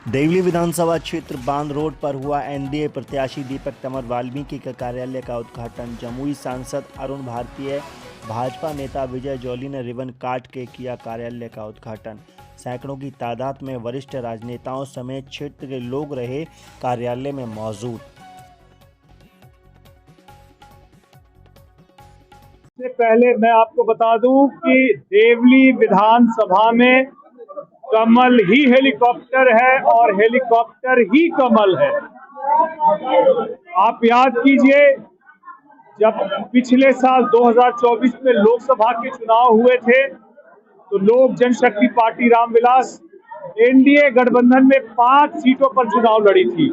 देवली विधानसभा क्षेत्र बांध रोड पर हुआ एनडीए प्रत्याशी दीपक तंवर वाल्मीकि के कार्यालय का उद्घाटन। जमुई सांसद अरुण भारतीय, भाजपा नेता विजय जौली ने रिबन काट के किया कार्यालय का उद्घाटन। सैकड़ों की तादाद में वरिष्ठ राजनेताओं समेत क्षेत्र के लोग रहे कार्यालय में मौजूद। इससे पहले मैं आपको बता दूं कि देवली विधानसभा में कमल ही हेलीकॉप्टर है और हेलीकॉप्टर ही कमल है। आप याद कीजिए, जब पिछले साल 2024 में लोकसभा के चुनाव हुए थे तो लोक जनशक्ति पार्टी रामविलास एनडीए गठबंधन में 5 सीटों पर चुनाव लड़ी थी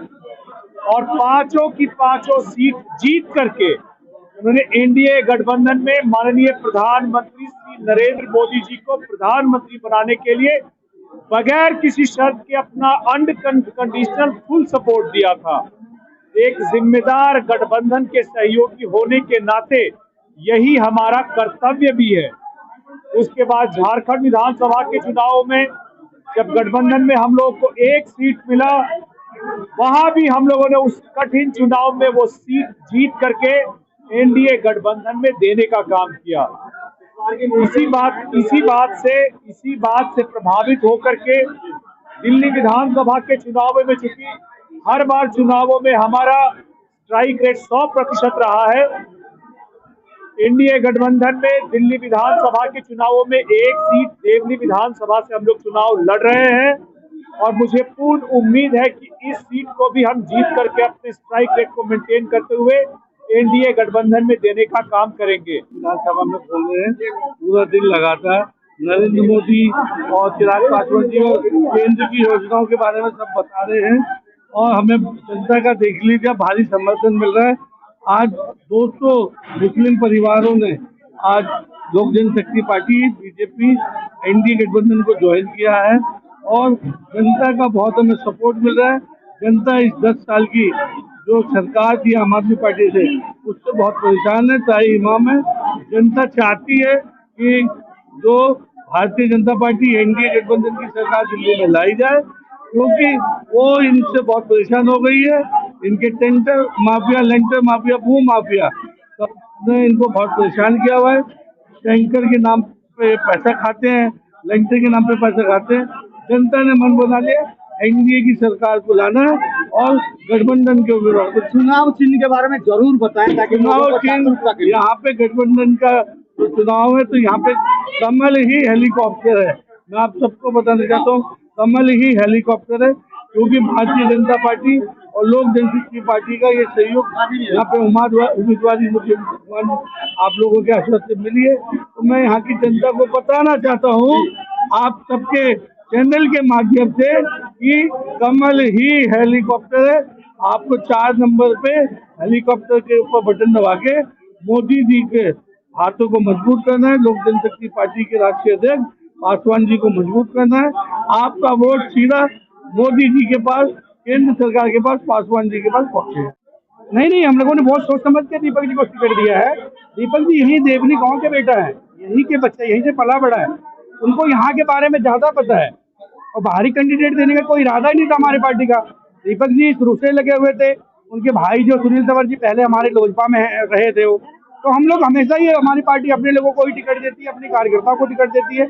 और पांचों की पांचों सीट जीत करके उन्होंने एनडीए गठबंधन में माननीय प्रधानमंत्री श्री नरेंद्र मोदी जी को प्रधानमंत्री बनाने के लिए बगैर किसी शर्त के अपना अनकंडीशनल फुल सपोर्ट दिया था। एक जिम्मेदार गठबंधन के सहयोगी होने के नाते यही हमारा कर्तव्य भी है। उसके बाद झारखंड विधानसभा के चुनाव में जब गठबंधन में हम लोग को एक सीट मिला, वहां भी हम लोगों ने उस कठिन चुनाव में वो सीट जीत करके एनडीए गठबंधन में देने का काम किया। इसी बात से प्रभावित होकर के दिल्ली विधानसभा के चुनावों में, चूंकि हर बार चुनावों में हमारा स्ट्राइक रेट 100% रहा है, एनडीए गठबंधन में दिल्ली विधानसभा के चुनावों में एक सीट देवली विधानसभा से हम लोग चुनाव लड़ रहे हैं और मुझे पूर्ण उम्मीद है कि इस सीट को भी हम जीत करके अपने स्ट्राइक रेट को मेंटेन करते हुए एनडीए गठबंधन में देने का काम करेंगे। विधानसभा में बोल रहे हैं, पूरा दिन लगातार नरेंद्र मोदी और चिराग पासवान जी और केंद्र की योजनाओं के बारे में सब बता रहे हैं और हमें जनता का देख लीजिए भारी समर्थन मिल रहा है। आज 200 मुस्लिम परिवारों ने आज लोक जनशक्ति पार्टी बीजेपी एनडीए गठबंधन को ज्वाइन किया है और जनता का बहुत हमें सपोर्ट मिल रहा है। जनता इस 10 साल की जो सरकार थी आम आदमी पार्टी से, उससे बहुत परेशान है, ताई इमाम है। जनता चाहती है कि जो भारतीय जनता पार्टी एनडीए गठबंधन की सरकार दिल्ली में लाई जाए, क्योंकि वो इनसे बहुत परेशान हो गई है। इनके टेंडर माफिया, लेंटर माफिया, भू माफिया सबने इनको बहुत परेशान किया हुआ है। टैंकर के नाम पे पैसा खाते हैं, लेंटर के नाम पे पैसा खाते हैं। जनता ने मन बना लिया एनडीए की सरकार को लाना है और गठबंधन के विरोध। चुनाव चिन्ह के बारे में जरूर बताएं ताकि चुनाव चिन्ह यहाँ पे गठबंधन का जो चुनाव है तो यहाँ पे कमल ही हेलीकॉप्टर है। मैं आप सबको बताना चाहता हूँ, कमल ही हेलीकॉप्टर है, क्योंकि भारतीय जनता पार्टी और लोक जनशक्ति पार्टी का ये सहयोग यहाँ पे उम्मीदवारी मुझे आप लोगों के आश्वासन से मिली है। तो मैं यहाँ की जनता को बताना चाहता हूँ आप सबके चैनल के माध्यम से कि कमल ही हेलीकॉप्टर है। आपको 4 नंबर पे हेलीकॉप्टर के ऊपर बटन दबा के मोदी जी के हाथों को मजबूत करना है। लोक जनशक्ति पार्टी के राष्ट्रीय अध्यक्ष पासवान जी को मजबूत करना है। आपका वोट सीधा मोदी जी के पास, केंद्र सरकार के पास, पासवान जी के पास पहुंचे। नहीं, हम लोगों ने बहुत सोच समझ के दीपक जी को टिकट दिया है। दीपक जी यही देवनी गांव के बेटा है, यही के बच्चा, यहीं से पला बड़ा है, उनको यहाँ के बारे में ज्यादा पता है और बाहरी कैंडिडेट देने का कोई इरादा ही नहीं था हमारी पार्टी का। दीपक जी शुरू से लगे हुए थे। उनके भाई जो सुनील तंवर जी पहले हमारे लोजपा में रहे थे वो, तो हम लोग हमेशा ही, हमारी पार्टी अपने लोगों को ही टिकट देती है, अपने कार्यकर्ताओं को टिकट देती है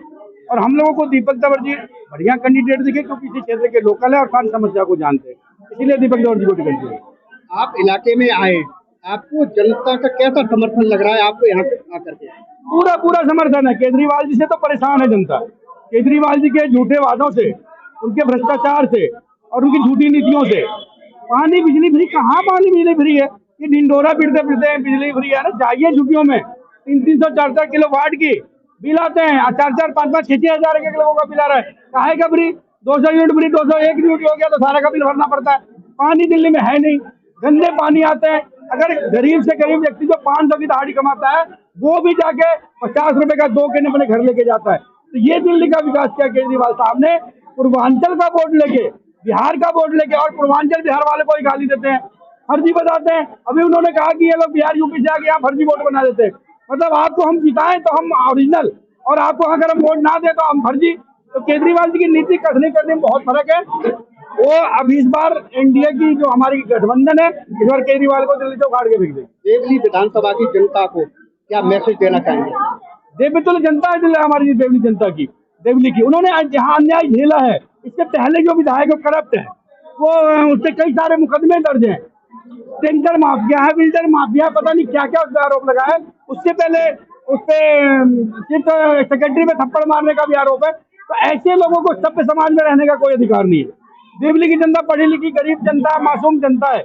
और हम लोगों को दीपक तंवर जी बढ़िया कैंडिडेट दिखे क्योंकि इसी क्षेत्र के लोकल है और सारी समस्या को जानते हैं, इसीलिए दीपक तंवर जी को टिकट दिया। आप इलाके में आए, आपको जनता का कैसा समर्थन लग रहा है आपको यहाँ पे आकर के? पूरा समर्थन है। केजरीवाल जी से तो परेशान है जनता। केजरीवाल जी के झूठे वादों से, उनके भ्रष्टाचार से और उनकी झूठी नीतियों से। पानी बिजली फ्री, कहाँ पानी बिजली फ्री है? ये ढिंडोरा पीटते फिरते बिजली फ्री है ना। जाइए झुग्गियों में 300 400 किलो वाट की बिल आते हैं, 4 5 6 हजार के लोगों का बिल आ रहा है। काहे का फ्री? 200 यूनिट फ्री, 201 यूनिट हो गया तो सारा का बिल भरना पड़ता है। पानी दिल्ली में है नहीं, गंदे पानी आते हैं। अगर गरीब से गरीब व्यक्ति जो 500 की दहाड़ी कमाता है वो भी जाके 50 रुपए का 2 केन अपने घर लेके जाता है। तो ये दिल्ली का विकास किया केजरीवाल साहब ने। पूर्वांचल का वोट लेके, बिहार का वोट लेके, और पूर्वांचल बिहार वाले को ही गाली देते हैं, फर्जी बताते हैं। अभी उन्होंने कहा कि ये लोग बिहार यूपी से आके यहाँ फर्जी वोट बना देते हैं। मतलब आपको हम जिताएं तो हम ओरिजिनल और आपको अगर हम वोट ना दे तो हम फर्जी। तो केजरीवाल जी की नीति कसने करने में बहुत फर्क है। वो अब इस बार एनडीए की जो हमारी गठबंधन है, इस बार केजरीवाल को दिल्ली से उखाड़ के फेंक देगी। देवली विधानसभा की जनता को क्या मैसेज देना चाहेंगे? देवली तो जनता है, दिल है हमारी देवली जनता की, देवली की। उन्होंने जहाँ अन्याय झेला है, इससे पहले जो विधायक करप्ट है, वो उससे कई सारे मुकदमे दर्ज हैं। टेंडर माफिया है, बिल्डर माफिया, पता नहीं क्या क्या उस पर आरोप लगा है। उससे पहले उस पे सिर्फ सेक्रेटरी में थप्पड़ मारने का भी आरोप है। तो ऐसे लोगों को सभ्य समाज में रहने का कोई अधिकार नहीं है। देवली की जनता पढ़ी लिखी गरीब जनता, मासूम जनता है।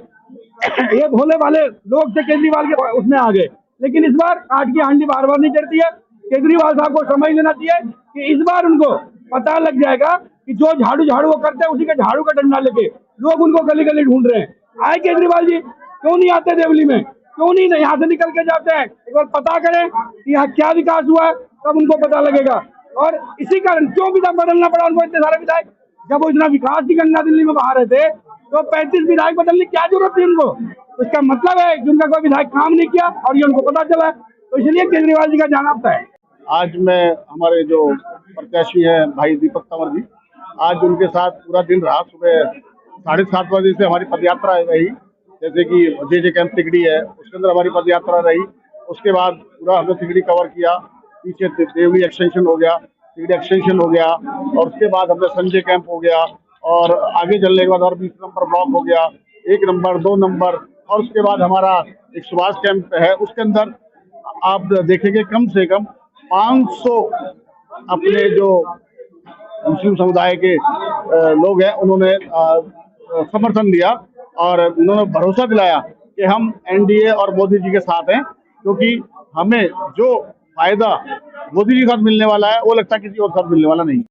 ये भोले वाले लोग से केजरीवाल के उसमें आ गए, लेकिन इस बार काट की हांडी बार बार नहीं चढ़ती है। केजरीवाल साहब को समझ लेना चाहिए कि इस बार उनको पता लग जाएगा कि जो झाड़ू झाड़ू वो करते हैं, उसी के झाड़ू का डंडा लेके लोग उनको गली गली ढूंढ रहे हैं। आए केजरीवाल जी, क्यों नहीं आते देवली में? क्यों नहीं यहाँ से निकल के जाते हैं? एक बार पता करें कि यहाँ क्या विकास हुआ है, तब उनको पता लगेगा। और इसी कारण क्यों विधायक बदलना पड़ा उनको, इतने सारे विधायक? जब वो इतना विकास की गंगा दिल्ली में बहा रहे थे, तो 35 विधायक बदलने की क्या जरूरत थी उनको? तो इसका मतलब है कि उनका कोई विधायक काम नहीं किया और ये उनको पता चला। तो इसलिए केजरीवाल जी का जाना अब है। आज मैं हमारे जो प्रत्याशी हैं भाई दीपक तंवर जी, आज उनके साथ पूरा दिन रहा। सुबह 7:30 बजे से हमारी पदयात्रा रही, जैसे कि जे कैंप तिगड़ी है, उसके अंदर हमारी पदयात्रा रही। उसके बाद पूरा हमने तिगड़ी कवर किया, पीछे देवली एक्सटेंशन हो गया, तिगड़ी एक्सटेंशन हो गया, और उसके बाद हमने संजय कैंप हो गया, और आगे चलने के बाद और 20 नंबर ब्लॉक हो गया, 1 नंबर 2 नंबर, और उसके बाद हमारा एक सुभाष कैंप है। उसके अंदर आप देखेंगे कम से कम 500 अपने जो मुस्लिम समुदाय के लोग हैं, उन्होंने समर्थन दिया और उन्होंने भरोसा दिलाया कि हम एनडीए और मोदी जी के साथ हैं, क्योंकि हमें जो फायदा मोदी जी के साथ मिलने वाला है वो लगता है किसी और साथ मिलने वाला नहीं।